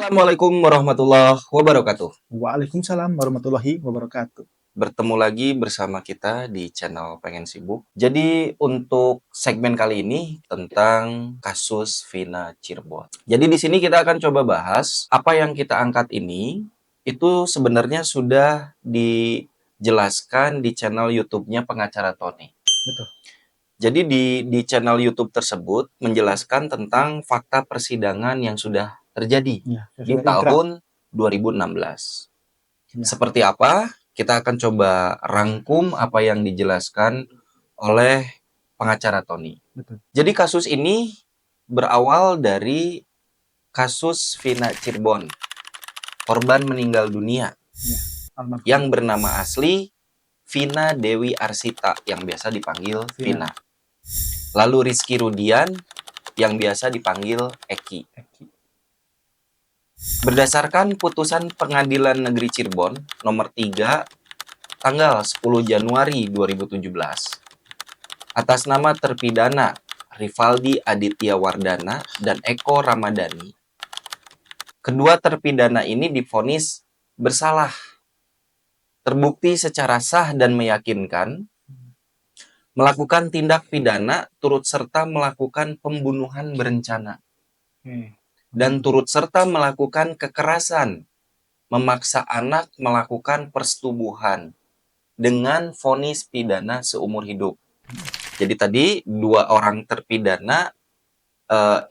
Assalamualaikum warahmatullahi wabarakatuh. Waalaikumsalam warahmatullahi wabarakatuh. Bertemu lagi bersama kita di channel Pengen Sibuk. Jadi untuk segmen kali ini tentang kasus Vina Cirebon. Jadi di sini kita akan coba bahas apa yang kita angkat ini itu sebenarnya sudah dijelaskan di channel YouTube-nya pengacara Tony. Betul. Jadi di channel YouTube tersebut menjelaskan tentang fakta persidangan yang sudah terjadi Ya, di sesuai inkrah. tahun 2016. Ya. Seperti apa? Kita akan coba rangkum apa yang dijelaskan oleh pengacara Tony. Betul. Jadi kasus ini berawal dari kasus Vina Cirebon, korban meninggal dunia, Ya. yang bernama asli Vina Dewi Arsita yang biasa dipanggil Vina. Lalu Rizky Rudian yang biasa dipanggil Eki. Berdasarkan putusan Pengadilan Negeri Cirebon nomor 3 tanggal 10 Januari 2017 atas nama terpidana Rivaldi Aditya Wardana dan Eko Ramadhani, kedua terpidana ini divonis bersalah, terbukti secara sah dan meyakinkan melakukan tindak pidana turut serta melakukan pembunuhan berencana dan turut serta melakukan kekerasan, memaksa anak melakukan persetubuhan dengan vonis pidana seumur hidup. Jadi tadi dua orang terpidana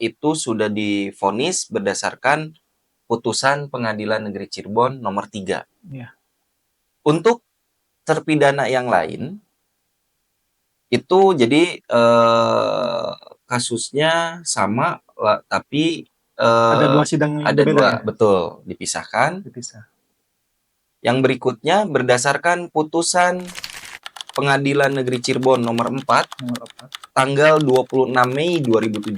itu sudah divonis berdasarkan putusan Pengadilan Negeri Cirebon nomor 3. Ya. Untuk terpidana yang lain itu jadi kasusnya sama tapi ada dua sidang yang ada berbeda, dua, ya? betul, dipisahkan. Dipisah. Yang berikutnya berdasarkan putusan Pengadilan Negeri Cirebon nomor 4 tanggal 26 Mei 2017.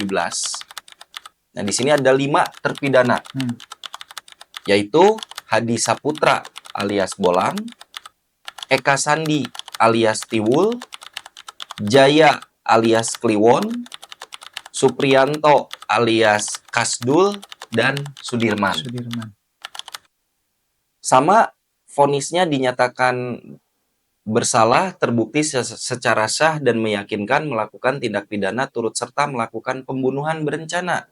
Nah, di sini ada 5 terpidana. Yaitu Hadi Saputra alias Bolang, Eka Sandi alias Tiwul, Jaya alias Kliwon, Supriyanto alias Kasdul, dan Sudirman. Sama vonisnya dinyatakan bersalah, terbukti secara sah dan meyakinkan melakukan tindak pidana turut serta melakukan pembunuhan berencana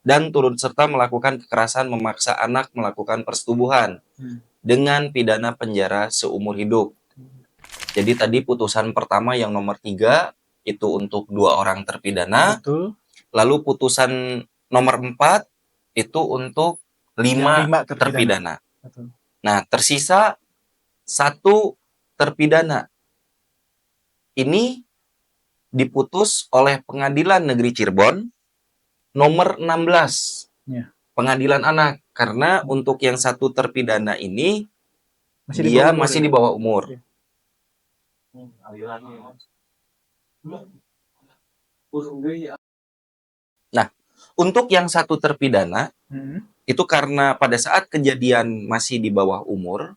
dan turut serta melakukan kekerasan memaksa anak melakukan persetubuhan dengan pidana penjara seumur hidup. Jadi tadi putusan pertama yang nomor 3 itu untuk 2 orang terpidana. Betul. Lalu putusan nomor 4 itu untuk 5 terpidana. Betul. Nah, tersisa 1 terpidana. Ini diputus oleh Pengadilan Negeri Cirebon nomor 16. Ya. Pengadilan anak. Karena untuk yang 1 terpidana ini masih di bawah umur. Ya. Nah, untuk yang 1 terpidana itu karena pada saat kejadian masih di bawah umur,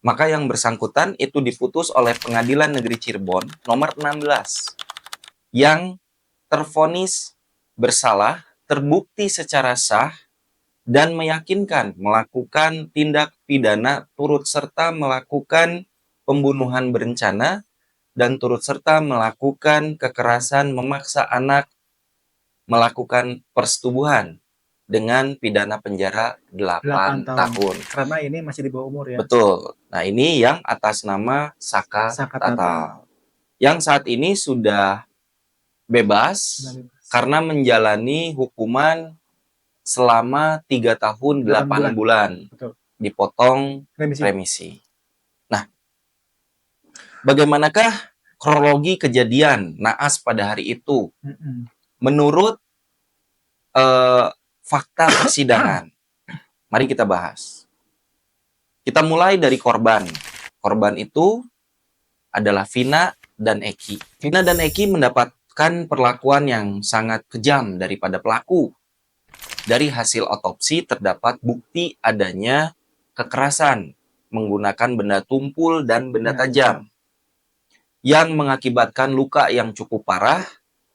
maka yang bersangkutan itu diputus oleh Pengadilan Negeri Cirebon nomor 16 yang tervonis bersalah, terbukti secara sah dan meyakinkan melakukan tindak pidana turut serta melakukan pembunuhan berencana dan turut serta melakukan kekerasan memaksa anak melakukan persetubuhan dengan pidana penjara 8 tahun. Karena ini masih di bawah umur, ya? Betul. Nah, ini yang atas nama Saka Natal. Yang saat ini sudah bebas karena menjalani hukuman selama 3 tahun 8 bulan. Betul. Dipotong remisi. Nah, bagaimanakah kronologi kejadian naas pada hari itu? Menurut fakta persidangan, mari kita bahas. Kita mulai dari korban. Korban itu adalah Vina dan Eki. Vina dan Eki mendapatkan perlakuan yang sangat kejam daripada pelaku. Dari hasil otopsi terdapat bukti adanya kekerasan menggunakan benda tumpul dan benda tajam yang mengakibatkan luka yang cukup parah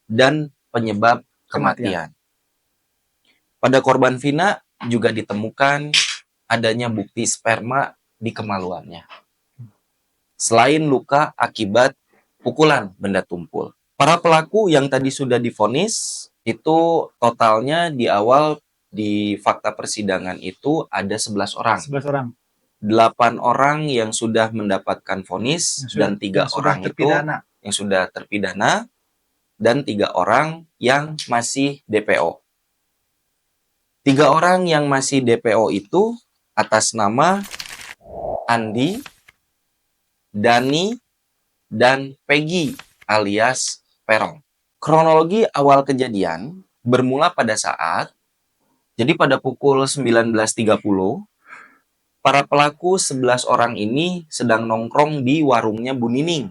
dan penyebab kematian. Pada korban Vina juga ditemukan adanya bukti sperma di kemaluannya. Selain luka akibat pukulan benda tumpul. Para pelaku yang tadi sudah divonis itu totalnya di awal di fakta persidangan itu ada 11 orang. 11 orang. 8 orang yang sudah mendapatkan vonis dan 3 orang itu yang sudah terpidana dan 3 orang yang masih DPO. 3 orang yang masih DPO itu atas nama Andi, Dani, dan Peggy alias Perong. Kronologi awal kejadian bermula pada saat, jadi pada pukul 19.30, para pelaku 11 orang ini sedang nongkrong di warungnya Bu Nining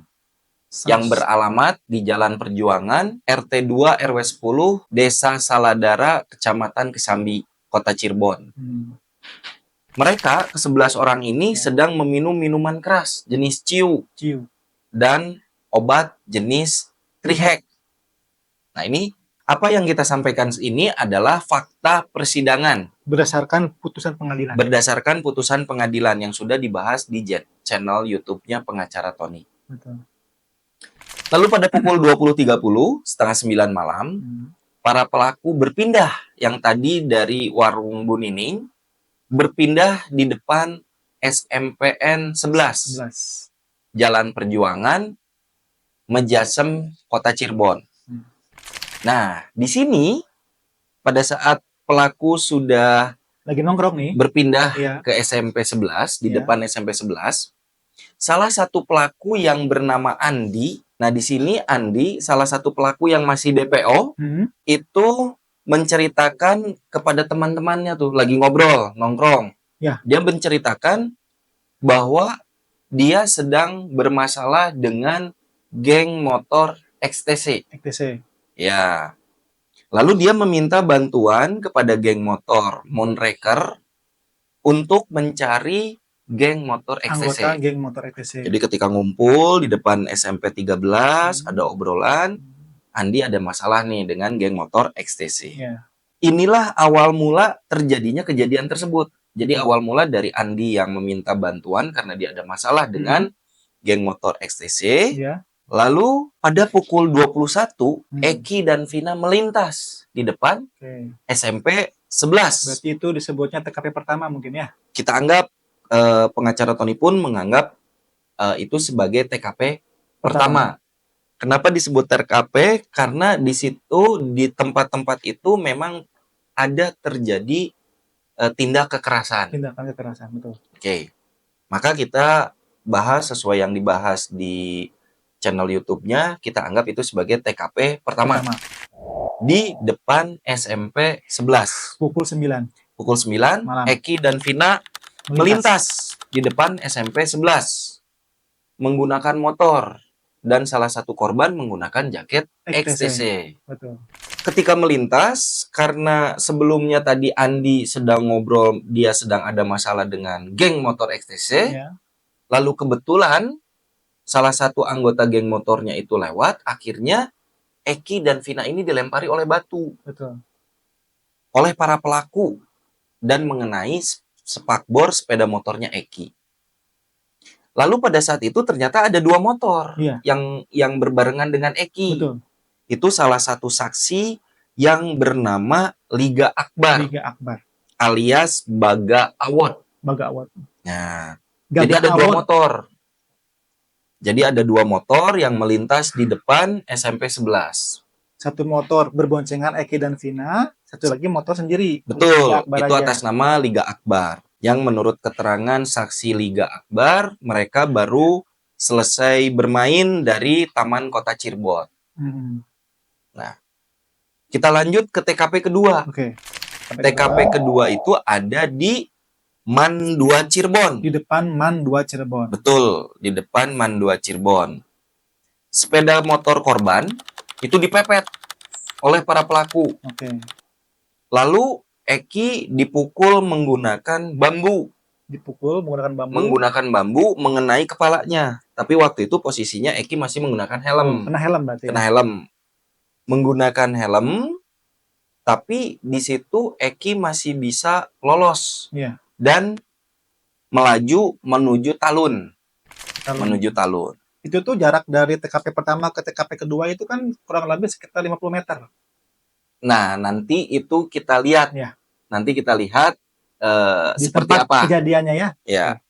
yang beralamat di Jalan Perjuangan, RT 2 RW 10, Desa Saladara, Kecamatan Kesambi, Kota Cirebon. Mereka, ke-11 orang ini sedang meminum minuman keras jenis ciu dan obat jenis trihek. Nah, ini apa yang kita sampaikan ini adalah fakta persidangan. Berdasarkan putusan pengadilan. Berdasarkan putusan pengadilan yang sudah dibahas di channel YouTube-nya Pengacara Tony. Betul. Lalu pada pukul 20.30, setengah 9 malam, para pelaku berpindah yang tadi dari warung Bu Nining, berpindah di depan SMPN 11. Jalan Perjuangan, Mejasem, Kota Cirebon. Nah, di sini pada saat pelaku sudah lagi nongkrong nih, berpindah ke SMP 11, di depan SMP 11, salah satu pelaku yang bernama Andi, nah di sini Andi, salah satu pelaku yang masih DPO, itu menceritakan kepada teman-temannya tuh, lagi ngobrol, nongkrong. Dia menceritakan bahwa dia sedang bermasalah dengan geng motor XTC. Ya. Lalu dia meminta bantuan kepada geng motor Moonraker untuk mencari geng motor XTC. Anggota geng motor XTC. Jadi ketika ngumpul di depan SMP 13, ada obrolan, Andi ada masalah nih dengan geng motor XTC. Inilah awal mula terjadinya kejadian tersebut. Jadi awal mula dari Andi yang meminta bantuan karena dia ada masalah dengan geng motor XTC. Lalu pada pukul 21, Eki dan Vina melintas di depan SMP 11. Berarti itu disebutnya TKP pertama mungkin ya? Kita anggap, pengacara Tony pun menganggap itu sebagai TKP pertama. Kenapa disebut TKP? Karena di situ, di tempat-tempat itu memang ada terjadi tindak kekerasan. Tindakan kekerasan, betul. Oke. Maka kita bahas sesuai yang dibahas di channel YouTube-nya, kita anggap itu sebagai TKP pertama. Di depan SMP 11. Pukul 9. Pukul 9, malam. Eki dan Vina melintas di depan SMP 11. Menggunakan motor. Dan salah satu korban menggunakan jaket XTC. Betul. Ketika melintas, karena sebelumnya tadi Andi sedang ngobrol, dia sedang ada masalah dengan geng motor XTC. Lalu kebetulan salah satu anggota geng motornya itu lewat, akhirnya Eki dan Vina ini dilempari oleh batu. Betul. Oleh para pelaku dan mengenai spakbor sepeda motornya Eki. Lalu pada saat itu ternyata ada 2 motor yang berbarengan dengan Eki. Betul. Itu salah satu saksi yang bernama Liga Akbar. Alias Baga Awot. Nah, jadi ada 2 motor. Jadi ada 2 motor yang melintas di depan SMP 11. Satu motor berboncengan Eki dan Vina, satu lagi motor sendiri. Betul, itu atas nama Liga Akbar. Yang menurut keterangan saksi Liga Akbar, mereka baru selesai bermain dari Taman Kota Cirebon. Nah, kita lanjut ke TKP kedua. TKP kedua itu ada di MAN 2 Cirebon. Di depan MAN 2 Cirebon. Betul, di depan MAN 2 Cirebon. Sepeda motor korban itu dipepet oleh para pelaku. Lalu Eki dipukul menggunakan bambu. Menggunakan bambu mengenai kepalanya. Tapi waktu itu posisinya Eki masih menggunakan helm. Kena helm berarti. Kena helm. Menggunakan helm, Tapi di situ Eki masih bisa lolos Iya. dan melaju menuju Talun. Kalau Menuju Talun. itu tuh jarak dari TKP pertama ke TKP kedua itu kan kurang lebih sekitar 50 meter. Nah, nanti itu kita lihat. Ya. Nanti kita lihat Di seperti tempat apa. kejadiannya ya. Ya.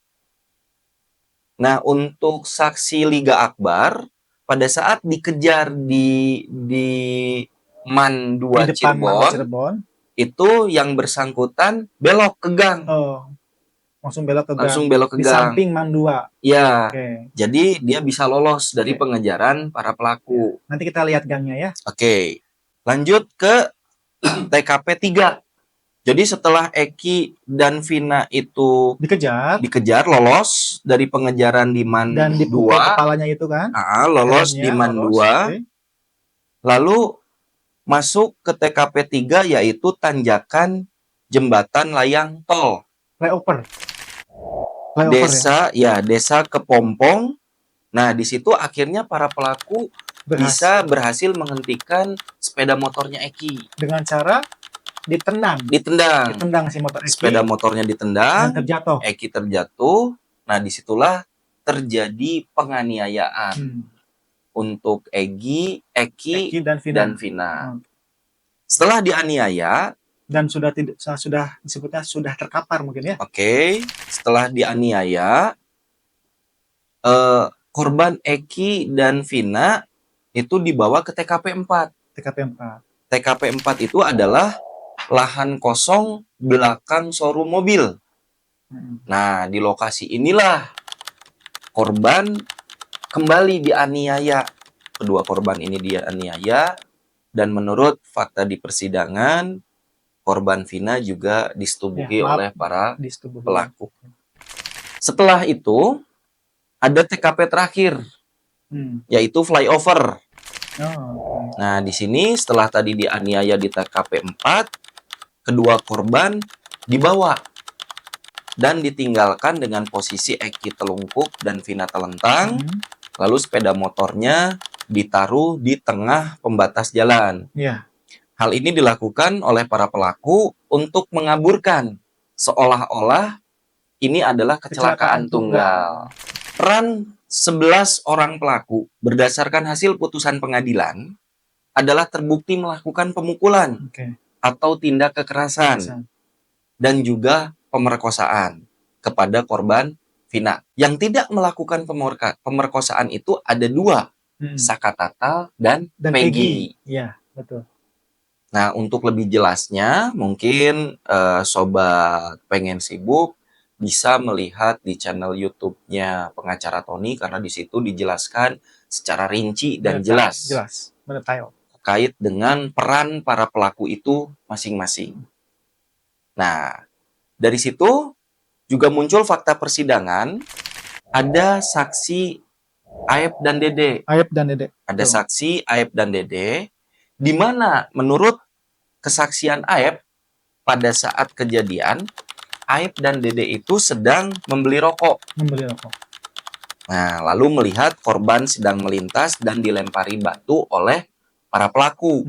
Nah, untuk saksi Liga Akbar pada saat dikejar di Man 2 Di depan Mangga Cirebon, Cirebon. itu yang bersangkutan belok ke gang. Oh, langsung belok ke gang. Langsung belok ke Di gang. samping Man 2. Ya. Oke. Jadi dia bisa lolos dari Oke. pengejaran para pelaku. Nanti kita lihat gangnya ya. Oke. Lanjut ke TKP 3. Jadi setelah Eki dan Vina itu Dikejar lolos dari pengejaran di Man dan dipukul 2, kepalanya itu kan. lolos Helmnya, di Man lolos. 2. Oke. Lalu masuk ke TKP 3 yaitu tanjakan jembatan layang tol. Flyover Desa ya, Desa Kepompong. Nah, di situ akhirnya para pelaku bisa berhasil menghentikan sepeda motornya Eki dengan cara ditendang si motor Eki. Sepeda motornya ditendang, dan terjatuh. Eki terjatuh. Nah, disitulah terjadi penganiayaan untuk Eki dan Vina. Setelah dianiaya dan sudah disebutnya sudah terkapar mungkin ya. Oke, setelah dianiaya korban Eki dan Vina itu dibawa ke TKP 4. TKP 4 itu adalah lahan kosong belakang showroom mobil. Nah, di lokasi inilah korban kembali dianiaya. Kedua korban ini dianiaya dan menurut fakta di persidangan, korban Vina juga disetubuhi oleh para pelaku. Setelah itu, ada TKP terakhir, yaitu flyover. Nah, di sini setelah tadi dianiaya di TKP 4, kedua korban dibawa dan ditinggalkan dengan posisi Eki telungkup dan Vina telentang, lalu sepeda motornya ditaruh di tengah pembatas jalan. Hal ini dilakukan oleh para pelaku untuk mengaburkan, seolah-olah ini adalah kecelakaan tunggal. Peran 11 orang pelaku berdasarkan hasil putusan pengadilan adalah terbukti melakukan pemukulan atau tindak kekerasan dan juga pemerkosaan kepada korban Vina. Yang tidak melakukan pemerkosaan itu ada dua, Sakatata dan Peggy. Iya, betul. Nah, untuk lebih jelasnya, mungkin sobat pengen sibuk bisa melihat di channel YouTube-nya pengacara Tony karena di situ dijelaskan secara rinci dan jelas terkait dengan peran para pelaku itu masing-masing. Nah, dari situ juga muncul fakta persidangan, ada saksi Aep dan Dede. Ada saksi Aep dan Dede, di mana menurut kesaksian Aep pada saat kejadian, Aep dan Dede itu sedang membeli rokok. Nah, lalu melihat korban sedang melintas dan dilempari batu oleh para pelaku.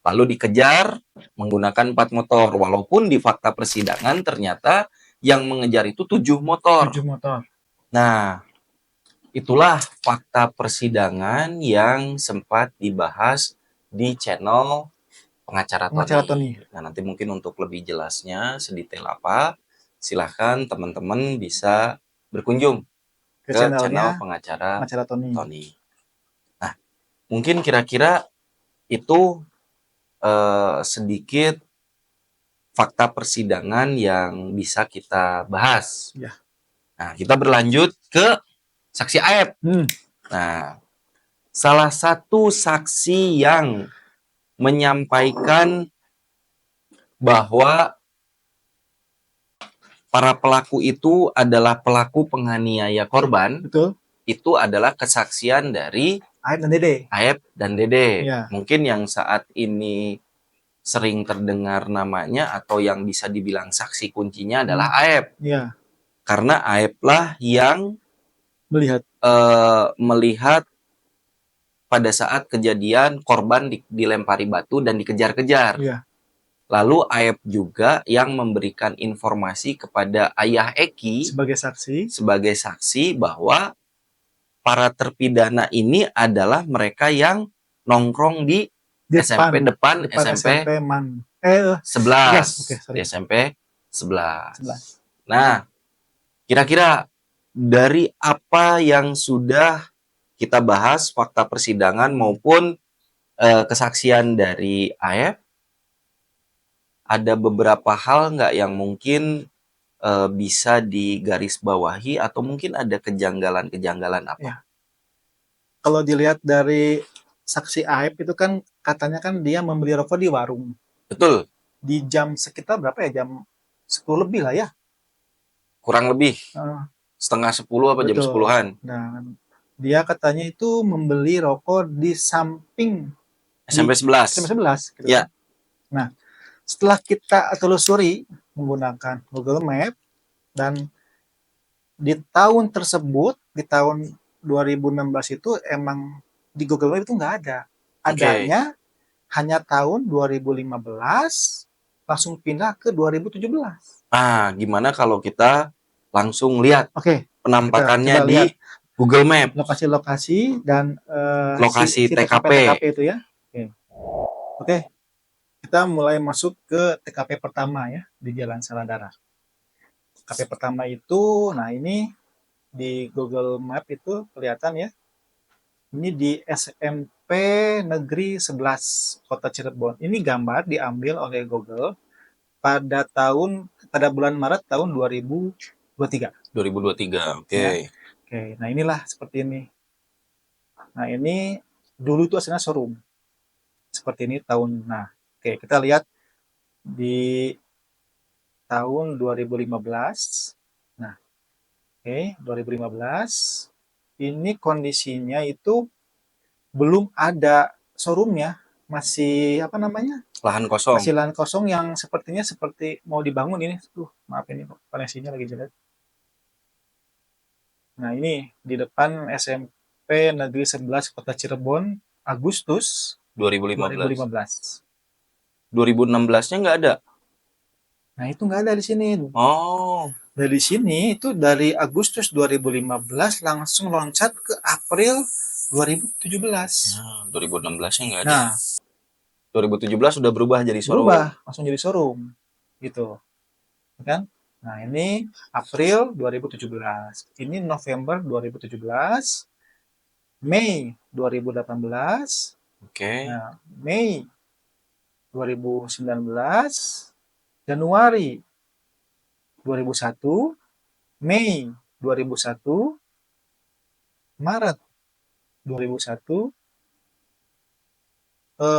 Lalu dikejar menggunakan 4 motor. Walaupun di fakta persidangan ternyata yang mengejar itu 7 motor. Nah, itulah fakta persidangan yang sempat dibahas di channel pengacara Tony. Nah, nanti mungkin untuk lebih jelasnya sedetail apa, silahkan teman-teman bisa berkunjung ke channel pengacara Tony. Nah, mungkin kira-kira itu sedikit fakta persidangan yang bisa kita bahas. Nah, kita berlanjut ke saksi Aep. Nah, salah satu saksi yang menyampaikan bahwa para pelaku itu adalah pelaku penganiaya korban. Itu adalah kesaksian dari Aep dan Dede. Mungkin yang saat ini sering terdengar namanya atau yang bisa dibilang saksi kuncinya adalah Aep. Karena Aep lah yang melihat pada saat kejadian korban dilempari batu dan dikejar-kejar. Lalu Aep juga yang memberikan informasi kepada ayah Eki sebagai saksi bahwa para terpidana ini adalah mereka yang nongkrong di di SMP depan SMP Man. 11. Oke, Di sorry. SMP 11. 11. Nah, kira-kira dari apa yang sudah kita bahas fakta persidangan maupun kesaksian dari Aep, ada beberapa hal nggak yang mungkin bisa digarisbawahi atau mungkin ada kejanggalan-kejanggalan apa? Ya. Kalau dilihat dari saksi Aep itu kan katanya kan dia membeli rokok di warung. Betul, Di jam sekitar berapa ya? Jam 10 lebih lah ya. kurang lebih Eh, setengah 10 apa jam betul. 10-an. Nah, dia katanya itu membeli rokok di samping SMP 11. SMP 11 gitu Ya. kan. Nah, setelah kita telusuri menggunakan Google Map dan di tahun tersebut, di tahun 2016 itu emang di Google Map itu nggak ada. Oke. Adanya hanya tahun 2015 langsung pindah ke 2017. Ah, gimana kalau kita langsung lihat Oke, penampakannya kita di lihat Google Map, lokasi-lokasi dan lokasi si TKP. TKP itu ya. Oke, kita mulai masuk ke TKP pertama ya di Jalan Saladara. TKP pertama itu, nah ini di Google Map itu kelihatan ya. Ini di SMP Negeri 11 Kota Cirebon. Ini gambar diambil oleh Google pada bulan Maret tahun 2023. 2023. Oke. Ya. Oke, nah inilah seperti ini. Nah, ini dulu itu aslinya showroom. Seperti ini tahun. Nah, oke, kita lihat di tahun 2015. Nah, oke, 2015 ini kondisinya itu belum ada showroomnya, masih apa namanya? Lahan kosong. Masih lahan kosong yang sepertinya seperti mau dibangun ini. Maaf ini koneksinya lagi jelek. Nah, ini di depan SMP Negeri 11 Kota Cirebon, Agustus 2015. 2015. 2016-nya nggak ada. Nah, itu nggak ada di sini. Oh, Dari sini itu dari Agustus 2015 langsung loncat ke April 2017. nah, 2016-nya nggak ada. Nah, 2017 sudah berubah jadi showroom. berubah langsung jadi showroom gitu kan. Nah, ini April 2017, ini November 2017, Mei 2018, Oke. nah Mei 2019, Januari 2001, Mei 2001, Maret 2001,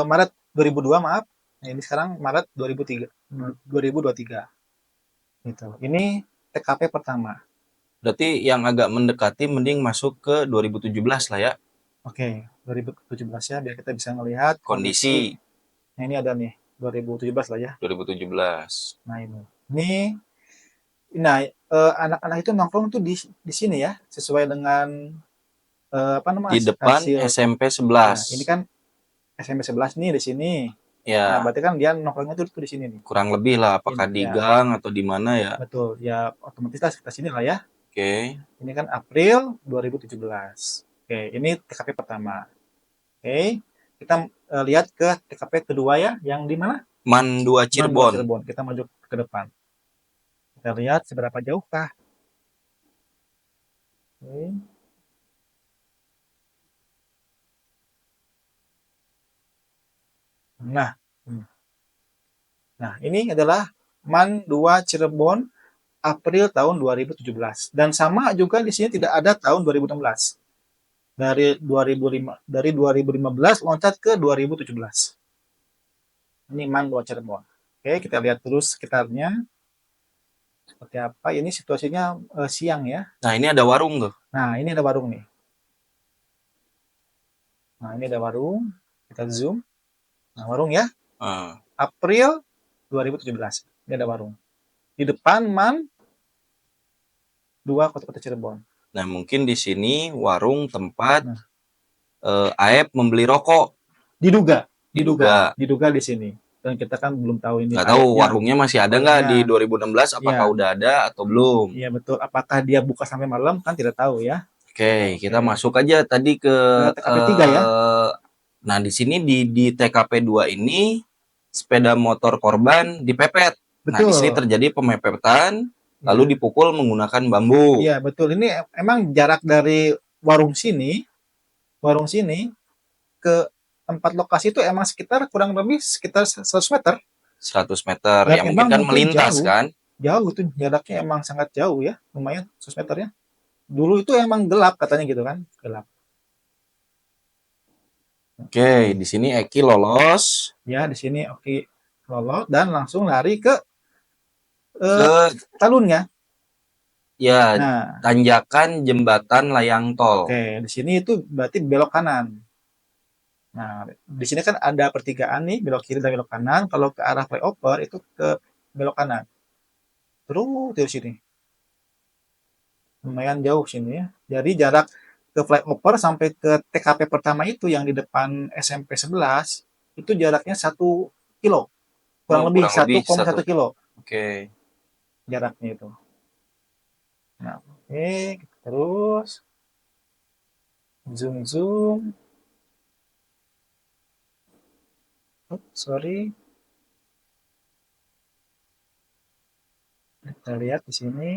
Maret 2002, maaf. Nah, ini sekarang Maret 2023. Gitu. Ini TKP pertama. Berarti yang agak mendekati mending masuk ke 2017 lah ya. Oke, 2017 ya biar kita bisa melihat Kondisi. Nah, ini ada nih 2017 lah ya. 2017. Nah, ini. Nah, anak-anak itu nongkrong tuh di sini ya, sesuai dengan apa namanya? Di depan hasil. SMP Nah, 11. ini kan SMP 11 nih di sini. Ya. Nah, berarti kan dia nongkrongnya tuh di sini nih. Kurang lebih lah, apakah di Ya. gang atau di mana ya? Betul, ya otomatis lah kita sini lah ya. Oke. Ini kan April 2017. Oke, ini TKP pertama. Oke, kita lihat ke TKP kedua ya, yang di mana? Man 2 Cirebon. Cirebon. Kita maju ke depan. Kita lihat seberapa jauhkah. Oke. Nah, ini adalah Man 2 Cirebon April tahun 2017. Dan sama juga di sini tidak ada tahun 2016. Dari 2015 loncat ke 2017. Ini Man 2 Cirebon. Oke, kita lihat terus sekitarnya. Seperti apa? Ini situasinya siang ya. Nah, ini ada warung tuh. Nah, ini ada warung nih. Nah, ini ada warung. Kita zoom. Nah, warung ya. April 2017. Ini ada warung. Di depan Man 2 Kota Cirebon. Nah, mungkin di sini warung tempat Aep membeli rokok. Diduga di sini. dan kita kan belum tahu ini Nggak tahu airnya, warungnya masih ada nggak di warungnya. 2016, apakah Iya, udah ada atau belum. iya betul. Apakah dia buka sampai malam kan tidak tahu ya. Oke, kita Oke. masuk aja tadi ke Ke TKP 3 ya. nah di sini di TKP 2 ini sepeda motor korban dipepet. Nah, di sini Betul. terjadi pemepetan lalu Ya. dipukul menggunakan bambu. Iya, betul. Ini emang jarak dari warung sini, warung sini ke tempat lokasi itu emang sekitar kurang lebih sekitar 100 meter. 100 meter. Dan Ya mungkin emang kan mungkin melintas jauh, kan. jauh itu jaraknya emang sangat jauh ya, lumayan 100 meter ya. Dulu itu emang gelap katanya gitu kan, gelap. Oke, di sini Eki lolos Ya, di sini oke lolos dan langsung lari ke eh, ke talunnya. ya Nah, tanjakan jembatan layang tol. oke, di sini itu berarti belok kanan. Nah, di sini kan ada pertigaan nih, belok kiri dan belok kanan. Kalau ke arah flyover itu ke belok kanan. Terus dari sini. Lumayan jauh sini ya. Jadi jarak ke flyover sampai ke TKP pertama itu yang di depan SMP 11 itu jaraknya 1 kilo. Oh, Kurang lebih kurang lebih 1,1 satu. kilo Oke. jaraknya itu. Nah, oke, kita terus zoom zoom. Oh, sorry. Kita lihat di sini.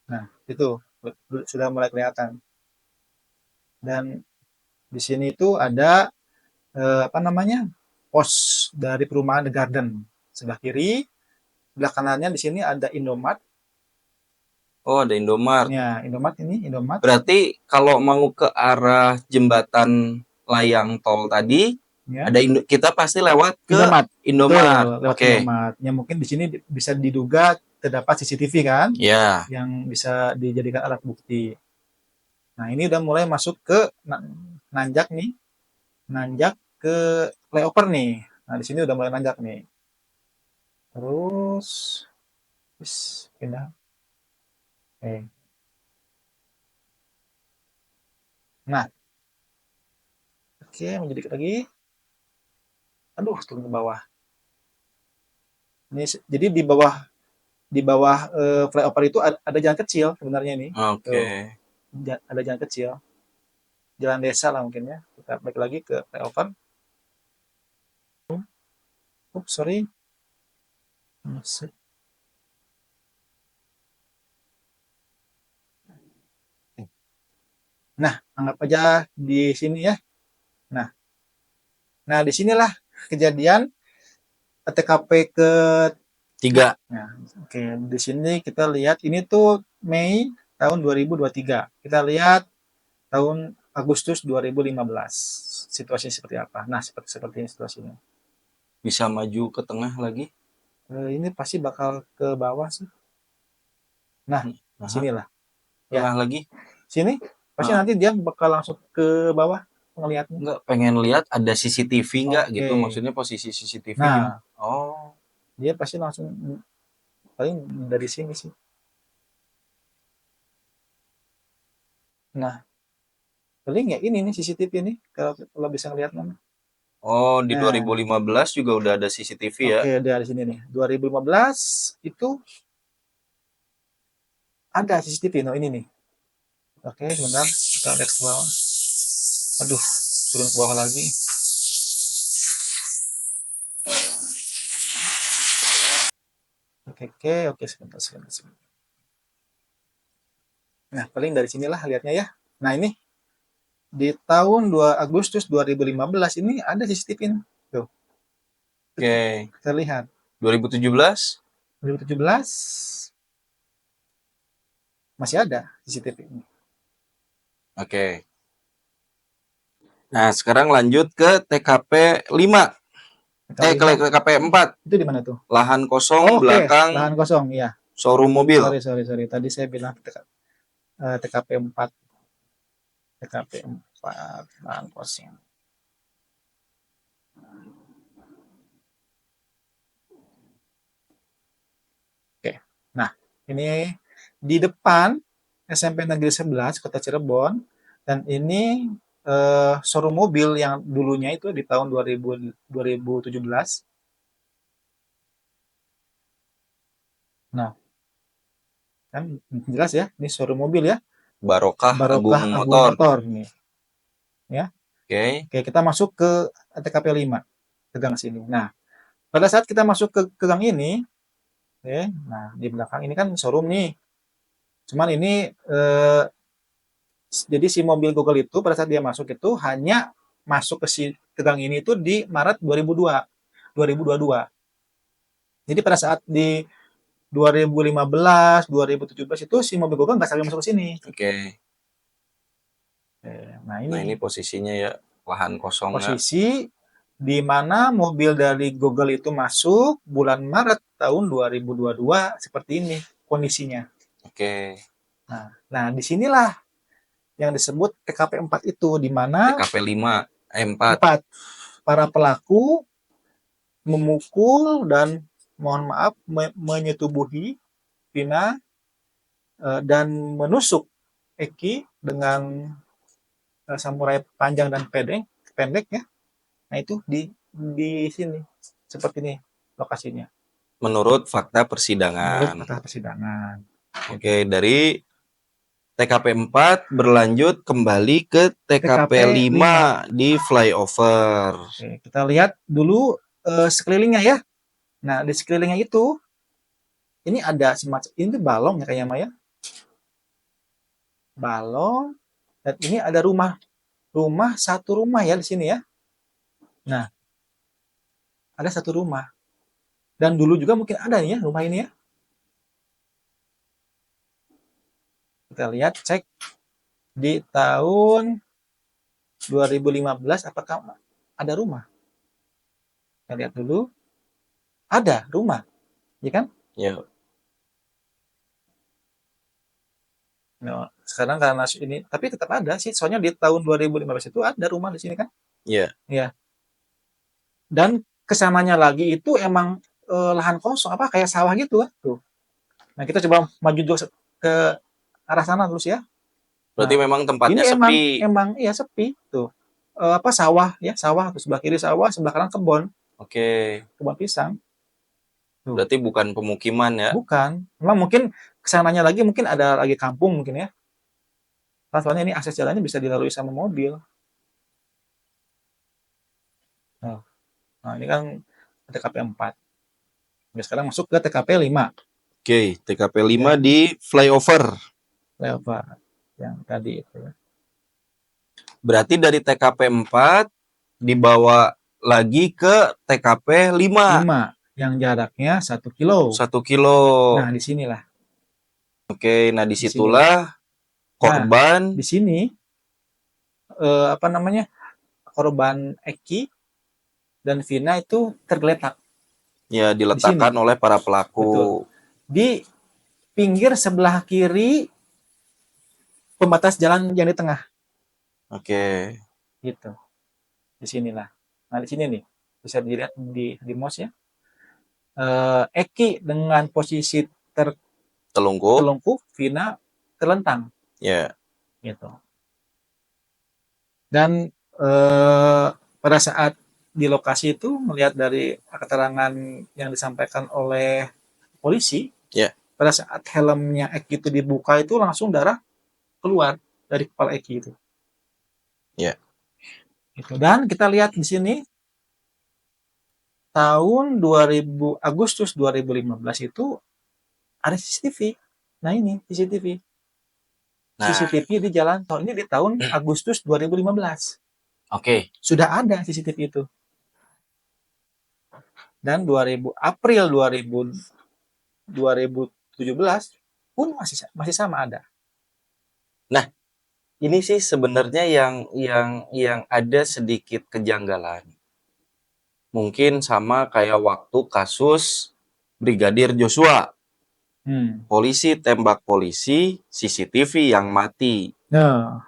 Nah, itu sudah mulai kelihatan. Dan di sini itu ada apa namanya? Pos dari perumahan The Garden. Sebelah kiri, sebelah kanannya di sini ada Indomart. Oh, ada Indomart. Ya, Indomart ini, Indomart. Berarti kalau mau ke arah jembatan layang tol tadi, Ya, ada kita pasti lewat ke Indomart. Indomart. Betul, lewat Oke. Indomart. Ya mungkin di sini bisa diduga terdapat CCTV kan Ya. yang bisa dijadikan alat bukti. Nah, ini udah mulai masuk ke nanjak nih, nanjak ke flyover nih. Nah, di sini udah mulai nanjak nih. Terus, pindah. Oke. Nah, oke, menjadi lagi. Aduh, turun ke bawah. Ini jadi di bawah flyover itu ada jalan kecil sebenarnya nih. Oke. Tuh, ada jalan kecil, jalan desa lah mungkin ya. Kita balik lagi ke flyover. Oops, sorry. Nah, anggap aja di sini ya. Nah, nah di sinilah kejadian TKP ke Tiga. nah, oke, di sini kita lihat ini tuh Mei tahun 2023. Kita lihat tahun Agustus 2015. Situasi seperti apa? Nah, seperti ini situasinya. Bisa maju ke tengah lagi. Ini pasti bakal ke bawah sih. Nah, Aha. sinilah. Ya, Tengah lagi. sini pasti Ah, nanti dia bakal langsung ke bawah ngelihatnya. enggak, pengen lihat ada CCTV nggak gitu. Oke. Maksudnya posisi CCTV Nah, gimana? Oh, dia pasti langsung paling dari sini sih. Nah, paling ya ini nih CCTV nih kalau kalau bisa ngelihat nama. oh di Nah, 2015 juga udah ada CCTV ya. oke dari sini nih. 2015 itu ada CCTV. No ini nih. Oke, sebentar kita lihat ke bawah. Aduh, turun ke bawah lagi. Oke, oke, oke sebentar, sebentar, sebentar. Nah, paling dari sinilah lihatnya ya. Nah, ini di tahun 2 Agustus 2015 ini ada CCTV ini. Tuh, Oke. kita lihat. 2017. 2017 masih ada CCTV ini. Oke. Nah, sekarang lanjut ke TKP 5. TKP Ke 5 TKP 4. itu di mana tuh? Lahan kosong Oh, oke, belakang lahan kosong, iya. showroom mobil. Sorry, sorry, sorry. Tadi saya bilang TKP 4, TKP 4 lahan kosong. Oke. Nah, ini di depan SMP Negeri 11 Kota Cirebon Dan ini showroom mobil yang dulunya itu di tahun 2017. Nah, kan jelas ya, ini showroom mobil ya. Barokah Agung Barokah Agung Motor. Motor nih. Ya. Oke. Oke, kita masuk ke TKP 5, ke gang sini. Nah, pada saat kita masuk ke gang ini, oke, nah di belakang ini kan showroom nih. Cuman ini jadi si mobil Google itu pada saat dia masuk itu hanya masuk ke gang ini itu di Maret 2022. Jadi pada saat di 2015, 2017 itu si mobil Google nggak sampai masuk ke sini. Oke. Nah Nah, ini ini posisinya ya, lahan kosongnya. posisi di mana mobil dari Google itu masuk bulan Maret tahun 2022 seperti ini kondisinya. Oke. Nah disinilah yang disebut TKP 4 itu, di mana TKP 5, 4. 4 para pelaku memukul dan mohon maaf menyetubuhi Vina dan menusuk Eki dengan samurai panjang dan pendek ya. Nah itu di sini seperti ini lokasinya. Menurut fakta Menurut persidangan. fakta persidangan. Oke, dari TKP 4 berlanjut kembali ke TKP 5 di flyover. Oke, kita lihat dulu sekelilingnya ya. Nah di sekelilingnya itu ini ada semacam ini balong ya kayaknya Maya. Balong dan ini ada satu rumah ya di sini ya. Nah, ada satu rumah. Dan dulu juga mungkin ada nih ya rumah ini ya. Kita lihat cek di tahun 2015 apakah ada rumah. Kita lihat dulu. Ada rumah, ya kan? Ya. Nah, sekarang karena ini tapi tetap ada sih. Soalnya di tahun 2015 itu ada rumah di sini kan? Iya. Iya. Dan kesananya lagi itu emang lahan kosong apa kayak sawah gitu kan? Tuh. Nah, kita coba maju juga ke arah sana terus ya. Berarti Nah, memang tempatnya ini sepi. emang iya sepi tuh. Apa sawah ya, sawah terus sebelah kiri sawah, sebelah kanan Oke. kebun pisang. Tuh. Berarti bukan pemukiman ya? Bukan. Memang mungkin kesananya lagi mungkin ada lagi kampung mungkin ya. Nah, soalnya ini akses jalannya bisa dilalui sama mobil. Nah, ini kan TKP 4. Nah, sekarang masuk ke TKP 5. Oke, TKP 5 Ya. di flyover. Flyover yang tadi itu ya. Berarti dari TKP 4 dibawa lagi ke TKP 5. 5 yang jaraknya 1 kilo. 1 kilo. Nah, di sinilah. Oke, nah Di sini. disitulah korban. Nah, di sini apa namanya? Korban Eki dan Vina itu tergeletak. Ya, diletakkan oleh para pelaku. Betul. Di pinggir sebelah kiri pembatas jalan yang di tengah. Oke. Gitu. Di sinilah. Nah, di sini nih. Bisa dilihat di mouse ya. Eki dengan posisi telungkup, Vina terlentang. Ya. Gitu. Dan pada saat di lokasi itu melihat dari keterangan yang disampaikan oleh polisi, ya. Pada saat helmnya Eki itu dibuka itu langsung darah keluar dari kepala Eki itu. Ya. Gitu. Dan kita lihat di sini tahun 2000 Agustus 2015 itu ada CCTV. Nah ini CCTV. Nah, CCTV di jalan tol ini di tahun Agustus 2015. Oke. Sudah ada CCTV itu. Dan April 2017 pun masih sama ada. Nah, ini sih sebenarnya yang ada sedikit kejanggalan. Mungkin sama kayak waktu kasus Brigadir Joshua. Polisi tembak polisi, CCTV yang mati. Nah,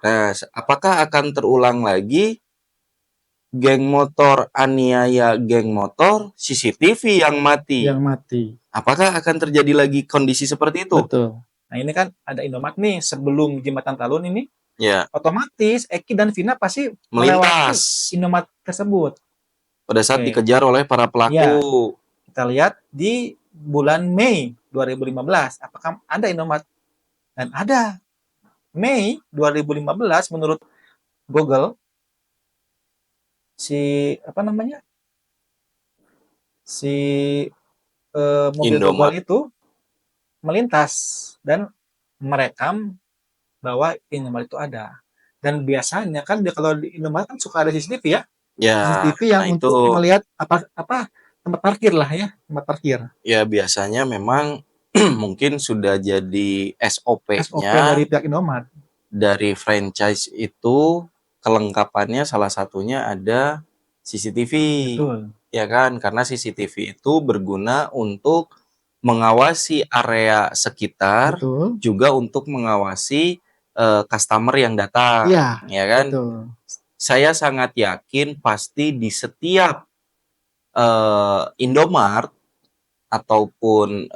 apakah akan terulang lagi geng motor aniaya geng motor, CCTV yang mati? Yang mati. Apakah akan terjadi lagi kondisi seperti itu? Betul. Nah ini kan ada Indomaret nih sebelum Jembatan Talun ini. Ya, otomatis Eki dan Vina pasti melewati melintas Indomaret tersebut. pada saat Oke, dikejar oleh para ya pelaku. kita lihat di bulan Mei 2015, apakah ada Indomaret? Dan ada. Mei 2015 menurut Google, si apa namanya, si mobil Indomaret. Google itu melintas dan merekam bahwa Indomaret itu ada. Dan biasanya kan kalau di Indomaret kan suka ada CCTV ya, Ya, CCTV yang nah itu untuk melihat apa tempat parkir lah ya, tempat parkir. ya biasanya memang mungkin sudah jadi SOP SOP-nya dari pihak Indomaret. dari franchise itu, kelengkapannya salah satunya ada CCTV, Betul. ya kan? Karena CCTV itu berguna untuk mengawasi area sekitar, Betul. juga untuk mengawasi customer yang datang, Iya, ya kan? betul. Saya sangat yakin pasti di setiap Indomart ataupun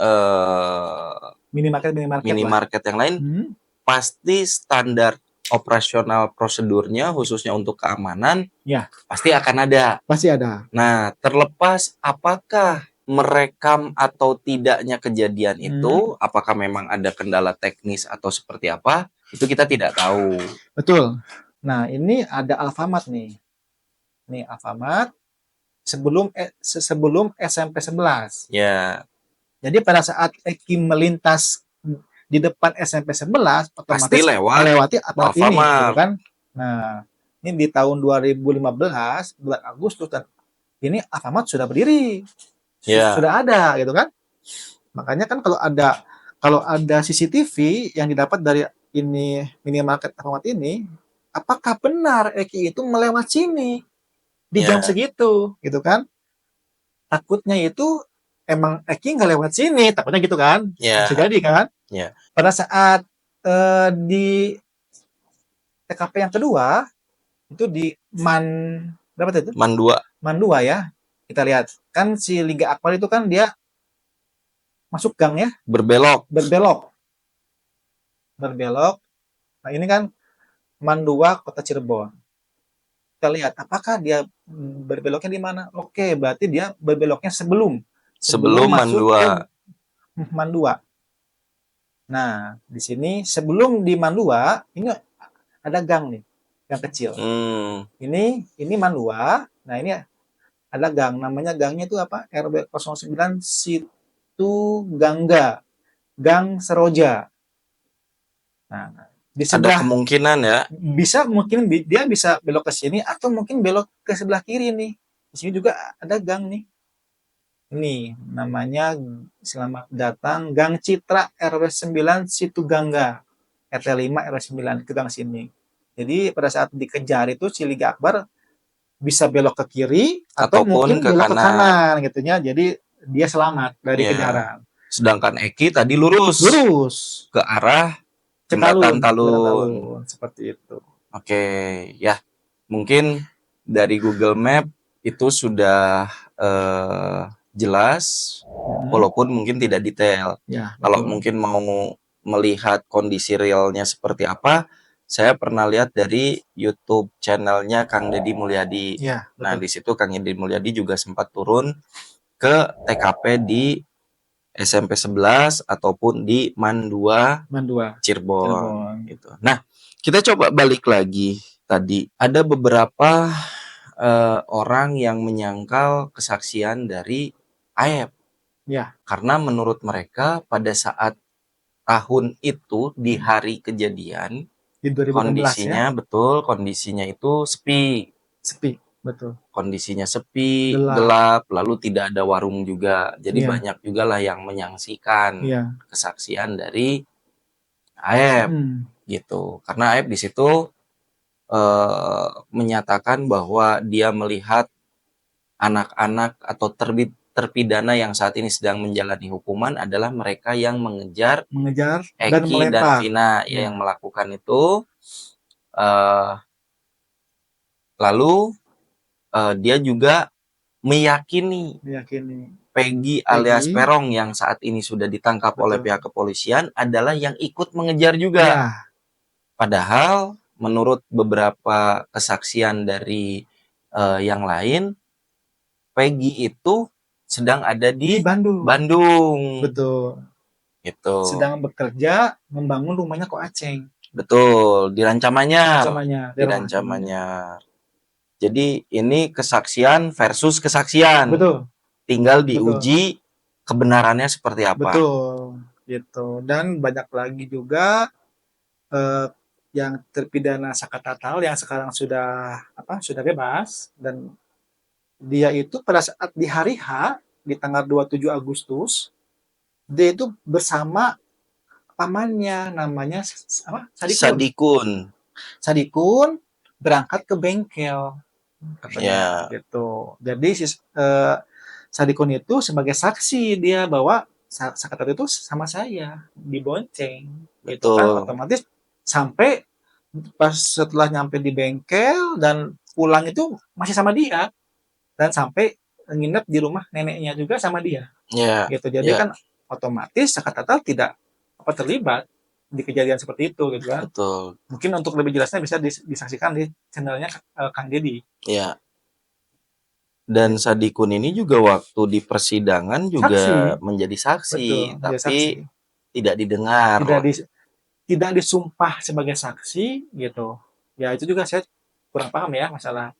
Minimarket lah. minimarket yang lain Hmm. pasti standar operasional prosedurnya khususnya untuk keamanan Ya, pasti akan ada. pasti ada. Nah, terlepas apakah merekam atau tidaknya kejadian itu, apakah memang ada kendala teknis atau seperti apa, itu kita tidak tahu. Betul. Nah, ini ada Alfamart nih. Nih Alfamart sebelum SMP 11. Ya, Jadi pada saat Eki melintas di depan SMP 11, pasti otomatis lewat melewati Alfamart ini, gitu Alfamart. kan? Nah, ini di tahun 2015 bulan Agustus dan ini Alfamart sudah berdiri, Ya, sudah ada, gitu kan? Makanya kan kalau ada CCTV yang didapat dari ini minimarket Alfamart ini, apakah benar Eki itu melewat sini di jam ya, segitu, gitu kan? Takutnya itu emang Eki nggak lewat sini, takutnya gitu kan? Bisa ya, jadi kan? ya. Pada saat di TKP yang kedua itu di berapa itu? Man 2 Man 2 ya. Kita lihat kan si Liga Akbar itu kan dia masuk gang ya, berbelok. berbelok, berbelok. Nah ini kan Man 2 Kota Cirebon. Kita lihat apakah dia berbeloknya di mana? Oke, berarti dia berbeloknya sebelum Sebelum Man masuk 2. ke Man 2. Nah, di sini sebelum di Man 2 ini ada gang nih, gang kecil. Ini Man 2. Nah, ini ada gang, namanya gangnya itu apa? RW 09 Situ Gangga, Gang Seroja. Nah, di Ada sebelah kemungkinan ya. bisa mungkin dia bisa belok ke sini atau mungkin belok ke sebelah kiri nih. Di sini juga ada gang nih. Ini namanya selamat datang Gang Citra RW 9 Situ Gangga. RT 5 RW 9 ke gang sini. Jadi pada saat dikejar itu si Liga Akbar bisa belok ke kiri atau Ataupun mungkin ke belok ke kanan. kanan gitu ya. Jadi dia selamat dari Ya. kejaran. Sedangkan Eki tadi lurus Lurus ke arah ke jembatan Jembatan Talun. Talun seperti itu. Oke, ya. Mungkin dari Google Map itu sudah jelas, walaupun mungkin tidak detail. Ya, Kalau betul. mungkin mau melihat kondisi realnya seperti apa, saya pernah lihat dari YouTube channelnya Kang Deddy Mulyadi. Ya, Nah, betul. di situ Kang Deddy Mulyadi juga sempat turun ke TKP di SMP 11 ataupun di Man 2 Man 2 Cirebon gitu. Nah, kita coba balik lagi tadi. Ada beberapa orang yang menyangkal kesaksian dari Aep. Ya. Karena menurut mereka pada saat tahun itu di hari kejadian Di 2016 kondisinya ya. betul, kondisinya itu sepi. Sepi, betul. Kondisinya sepi, Gelap. gelap, lalu tidak ada warung juga. Jadi Iya. banyak juga lah yang menyaksikan Iya. kesaksian dari Aep gitu. Karena Aep di situ menyatakan bahwa dia melihat anak-anak atau terpidana yang saat ini sedang menjalani hukuman adalah mereka yang mengejar dan Eki dan melempar. Vina Ya. yang melakukan itu. Lalu dia juga meyakini Peggy alias Perong yang saat ini sudah ditangkap oleh pihak kepolisian adalah yang ikut mengejar juga. Ya. Padahal menurut beberapa kesaksian dari yang lain, Peggy itu sedang ada Di di Bandung. Bandung. Betul. Gitu. Sedang bekerja membangun rumahnya Ko Aceng. Betul, di Rancamanyar. Ancamannya. Di Rancamanyar. Jadi ini kesaksian versus kesaksian. Betul. Tinggal Betul. diuji kebenarannya seperti apa. Betul. Gitu. Dan banyak lagi juga yang terpidana Sakatatal yang sekarang sudah bebas, dan dia itu pada saat di hari H di tanggal 27 Agustus dia itu bersama pamannya namanya Sadikun. Sadikun berangkat ke bengkel katanya Ya, gitu. Jadi Sadikun itu sebagai saksi dia bahwa Sakatat itu sama saya dibonceng gitu kan, betul. otomatis sampai pas setelah nyampe di bengkel dan pulang itu masih sama dia, dan sampai nginep di rumah neneknya juga sama dia Ya, gitu. Jadi ya, kan otomatis Sakatat tidak terlibat di kejadian seperti itu gitu kan. betul. Mungkin untuk lebih jelasnya bisa disaksikan di channelnya Kang Deddy. Ya. Dan Sadikun ini juga waktu di persidangan juga Saksi, menjadi saksi, betul, dia tapi saksi. tidak didengar. Tidak disumpah sebagai saksi gitu. Ya itu juga saya kurang paham ya masalah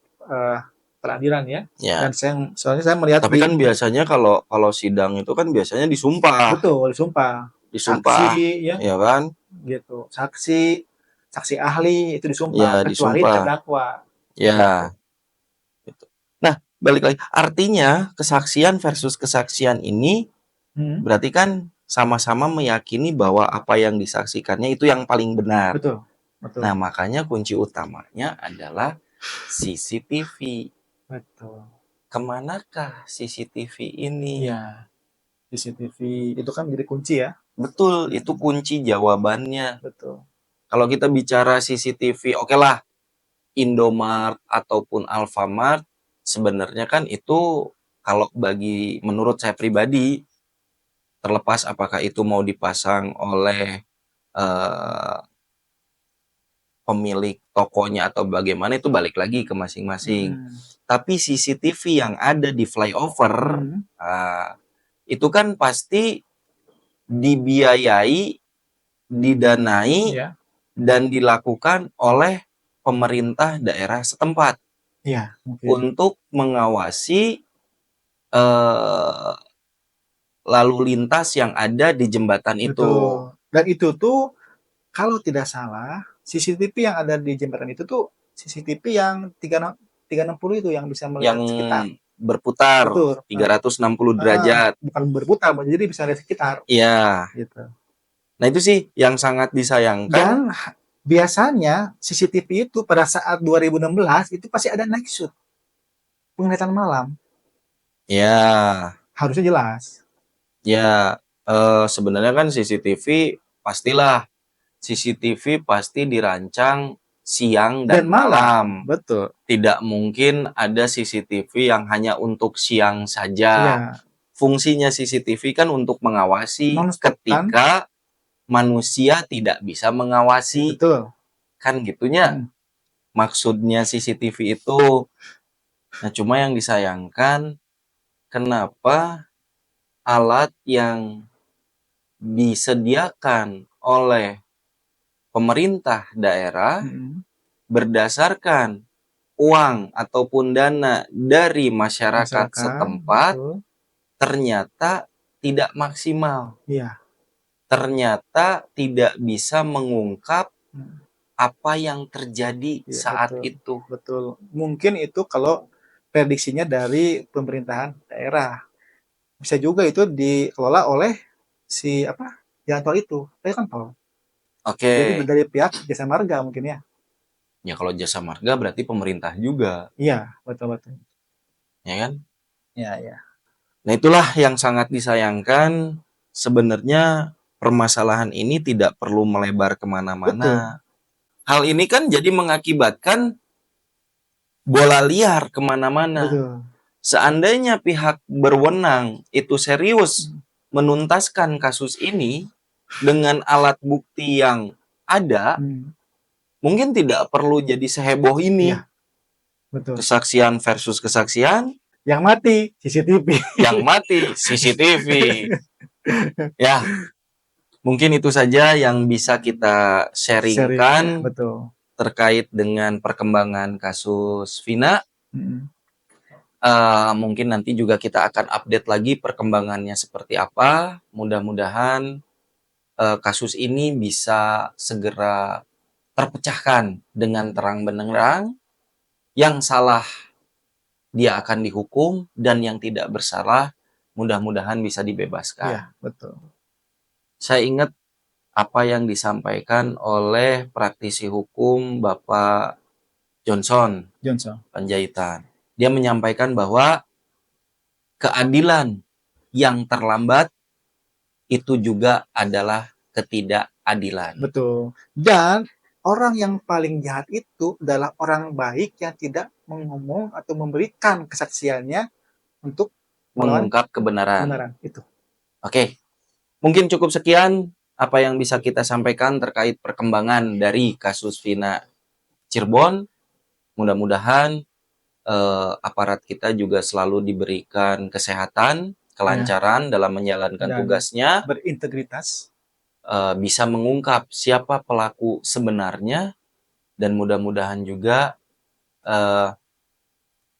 peradilan ya. Ya. Dan soalnya saya melihat Tapi kan biasanya kalau sidang itu kan biasanya disumpah. betul disumpah. Disumpah, Saksi ya ya kan? gitu. Saksi ahli itu disumpah Ya, kecuali disumpah. terdakwa. Ya. Gitu. Nah, balik lagi. Artinya kesaksian versus kesaksian ini berarti kan sama-sama meyakini bahwa apa yang disaksikannya itu yang paling benar. Betul. Betul. Nah, makanya kunci utamanya adalah CCTV. Betul. Kemanakah CCTV ini? Ya, CCTV itu kan menjadi kunci ya. Betul, itu kunci jawabannya. Betul. Kalau kita bicara CCTV, oke lah, Indomart ataupun Alfamart, sebenarnya kan itu kalau menurut saya pribadi, terlepas apakah itu mau dipasang oleh pemilik tokonya atau bagaimana, itu balik lagi ke masing-masing. Tapi CCTV yang ada di flyover, itu kan pasti dibiayai, didanai, dan dilakukan oleh pemerintah daerah setempat. Iya, untuk mengawasi lalu lintas yang ada di jembatan itu. Betul. Dan itu tuh kalau tidak salah CCTV yang ada di jembatan itu tuh CCTV yang 360 itu yang bisa melihat yang sekitar. Berputar. Betul. 360 derajat. Bukan berputar, jadi bisa lihat sekitar. Iya. Gitu. Nah itu sih yang sangat disayangkan. Dan biasanya CCTV itu pada saat 2016 itu pasti ada night shoot, penglihatan malam. Ya. Harusnya jelas. Ya, sebenarnya kan CCTV pastilah. CCTV pasti dirancang siang dan malam. Betul. Tidak mungkin ada CCTV yang hanya untuk siang saja. Ya. Fungsinya CCTV kan untuk mengawasi ketika manusia tidak bisa mengawasi. Betul. Kan gitunya. Maksudnya CCTV itu. Nah, cuma yang disayangkan, kenapa alat yang disediakan oleh pemerintah daerah berdasarkan uang ataupun dana dari masyarakat setempat ternyata tidak maksimal. Iya. Ternyata tidak bisa mengungkap apa yang terjadi saat itu. Betul. Mungkin itu kalau prediksinya dari pemerintahan daerah. Bisa juga itu dikelola oleh jalan tol itu. Itu kan tol. Oke. Jadi dari pihak Jasa Marga mungkin ya. Ya kalau Jasa Marga berarti pemerintah juga. Iya, betul-betul. Ya kan? Iya. Nah itulah yang sangat disayangkan. Sebenarnya permasalahan ini tidak perlu melebar kemana-mana. Hal ini kan jadi mengakibatkan bola liar kemana-mana. Seandainya pihak berwenang itu serius menuntaskan kasus ini dengan alat bukti yang ada, mungkin tidak perlu jadi seheboh ini. Iya, betul. Kesaksian versus kesaksian, Yang mati CCTV. yang mati CCTV. Ya, mungkin itu saja yang bisa kita Sharing, ya, sharingkan betul. terkait dengan perkembangan kasus Vina. Mm-mm. Mungkin nanti juga kita akan update lagi perkembangannya seperti apa. Mudah-mudahan kasus ini bisa segera terpecahkan dengan terang benderang. Yang salah dia akan dihukum dan yang tidak bersalah mudah-mudahan bisa dibebaskan. Iya, betul. Saya ingat apa yang disampaikan oleh praktisi hukum Bapak Johnson Johnson. Panjaitan. Dia menyampaikan bahwa keadilan yang terlambat itu juga adalah ketidakadilan. Betul. Dan orang yang paling jahat itu adalah orang baik yang tidak mengomong atau memberikan kesaksiannya untuk melawan Mengungkap kebenaran. kebenaran itu. Oke, mungkin cukup sekian apa yang bisa kita sampaikan terkait perkembangan dari kasus Vina Cirebon. Mudah-mudahan aparat kita juga selalu diberikan kesehatan, kelancaran dalam menjalankan Dan tugasnya, berintegritas. bisa mengungkap siapa pelaku sebenarnya, dan mudah-mudahan juga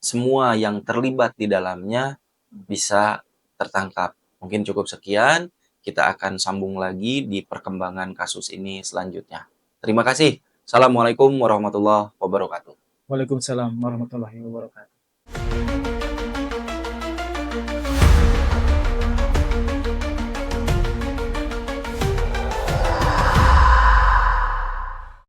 semua yang terlibat di dalamnya bisa tertangkap. Mungkin cukup sekian, kita akan sambung lagi di perkembangan kasus ini selanjutnya. Terima kasih. Assalamualaikum warahmatullahi wabarakatuh. Waalaikumsalam warahmatullahi wabarakatuh.